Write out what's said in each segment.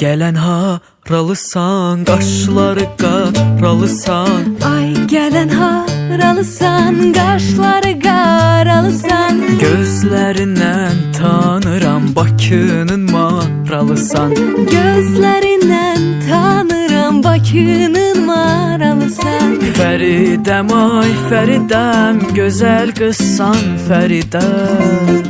gələn haralısan, qaşları qaralısan. Ay gələn haralısan, qaşları qaralısan. Gözlərindən tanıram, Bakının maralısan. Gözlərindən tanıram, Bakının maralısan. Fəridəm, ay Fəridəm, gözəl qızsan Fəridəm.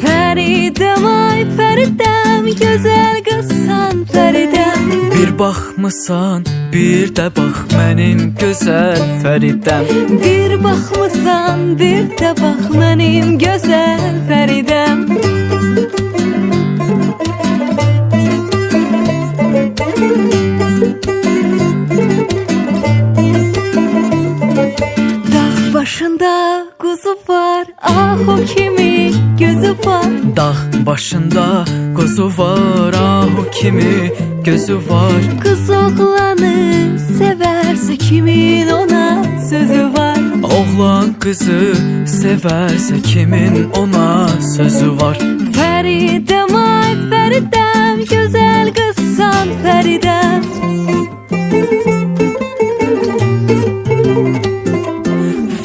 Fəridəm, ay Fəridəm, gözəl qızsan Fəridəm. Bir baxmısan, bir də bax mənim gözəl Fəridəm. Bir baxmısan, bir də bax mənim gözəl Fəridəm. Dağ başında quzu var, ah o kimi gözü var. Dağ başında quzu var, ah o kimi gözü var. Qız oğlanı sevərsə kimin ona sözü var. Oğlan qızı sevərsə kimin ona sözü var. Fəridəm, ay Fəridəm, gözəl qızsan Fəridəm.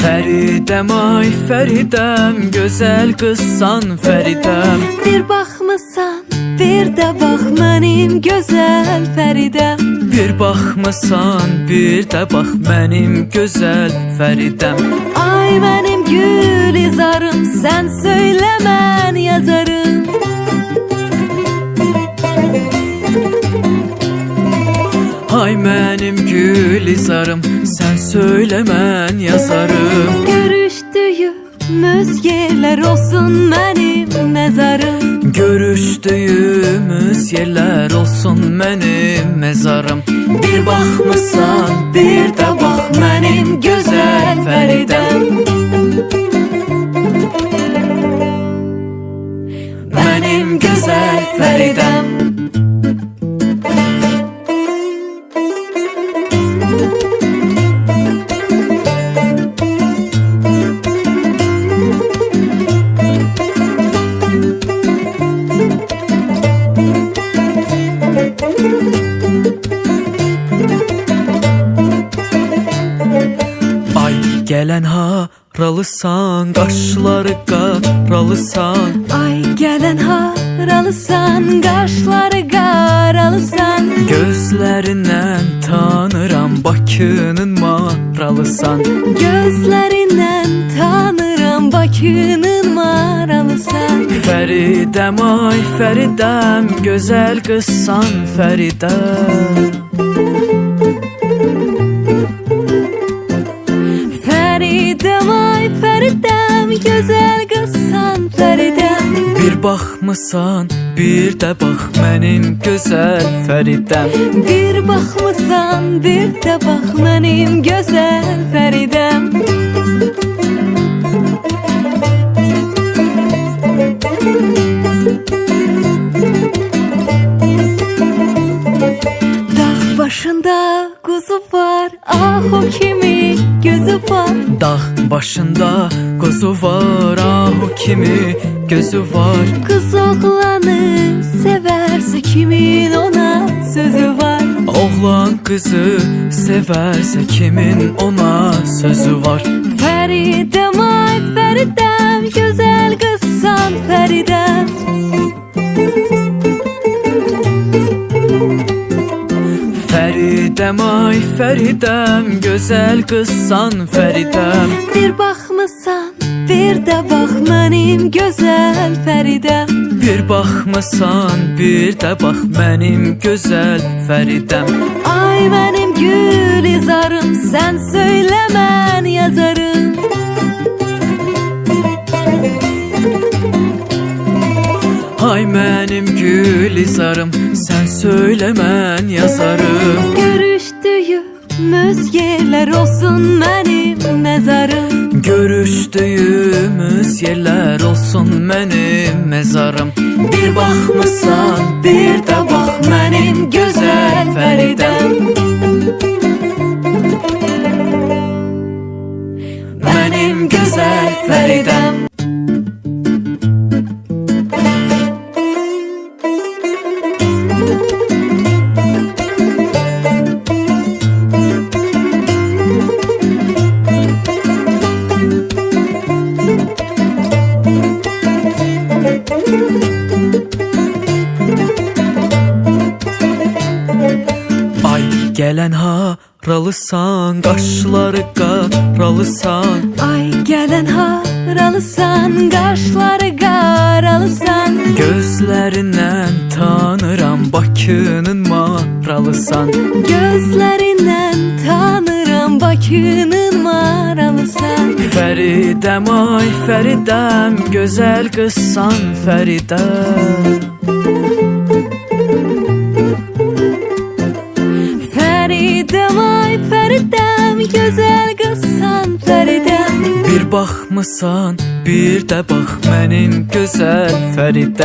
Fəridəm, ay Fəridəm, gözəl qızsan Fəridəm. Bir baxmısan, bir də bax mənim gözəl Fəridəm. Bir baxmısan, bir də bax mənim gözəl Fəridəm. Ay mənim gülizarım, sən söylə mən yazarım. Ay mənim gülizarım, sən söylə mən yazarım. Görüşdüyümüz yerlər olsun mənim məzarım. Görüşdüyümüz yerlər olsun mənim məzarım. Bir baxmısan, bir də bax mənim gözəl Fəridəm. Mənim gözəl Fəridəm. Ay gələn haralısan, qaşları qaralısan. Ay gələn haralısan, qaşları qaralısan. Gözlərindən tanıram, Bakının maralısan. Gözlərindən tanıram, Bakının maralısan. Fəridəm, ay Fəridəm, gözəl qızsan Fəridəm. Fəridəm, ay Fəridəm, gözəl qızsan Fəridəm. Bir baxmısan, bir də bax mənim gözəl Fəridəm. Bir baxmısan, bir də bax mənim gözəl Fəridəm. Dağ başında quzu var, ah o kimi gözü var. Dağ başında quzu var, ah o kimi gözü var. Qız oğlanı sevərsə kimin ona sözü var. Oğlan qızı sevərsə kimin ona sözü var. Fəridəm, ay Fəridəm, gözəl qızsan Fəridəm. Fəridəm, ay Fəridəm, gözəl qızsan Fəridəm. Bir baxmısan, bir də bax mənim gözəl Fəridəm. Bir baxmısan, bir də bax mənim gözəl Fəridəm. Ay mənim gülizarım, sən söylə mən yazarım. Ay mənim gülizarım, sən söylə mən yazarım. Görüşdüyümüz yerlər olsun mənim məzarım. Görüşdüyümüz yerlər olsun mənim məzarım. Bir baxmısan, bir də bax mənim gözəl Fəridəm. Mənim gözəl Fəridəm. haralısan, qaşları qaralısan. Ay gələn haralısan, qaşları qaralısan. Gözlərindən tanıram, Bakının maralısan. Gözlərindən tanıram, Bakının maralısan. Fəridəm, ay Fəridəm, gözəl qızsan Fəridəm. Fəridəm, ay Fəridəm, gözəl qızsan Fəridəm. Bir baxmısan, bir də bax mənim gözəl Fəridəm.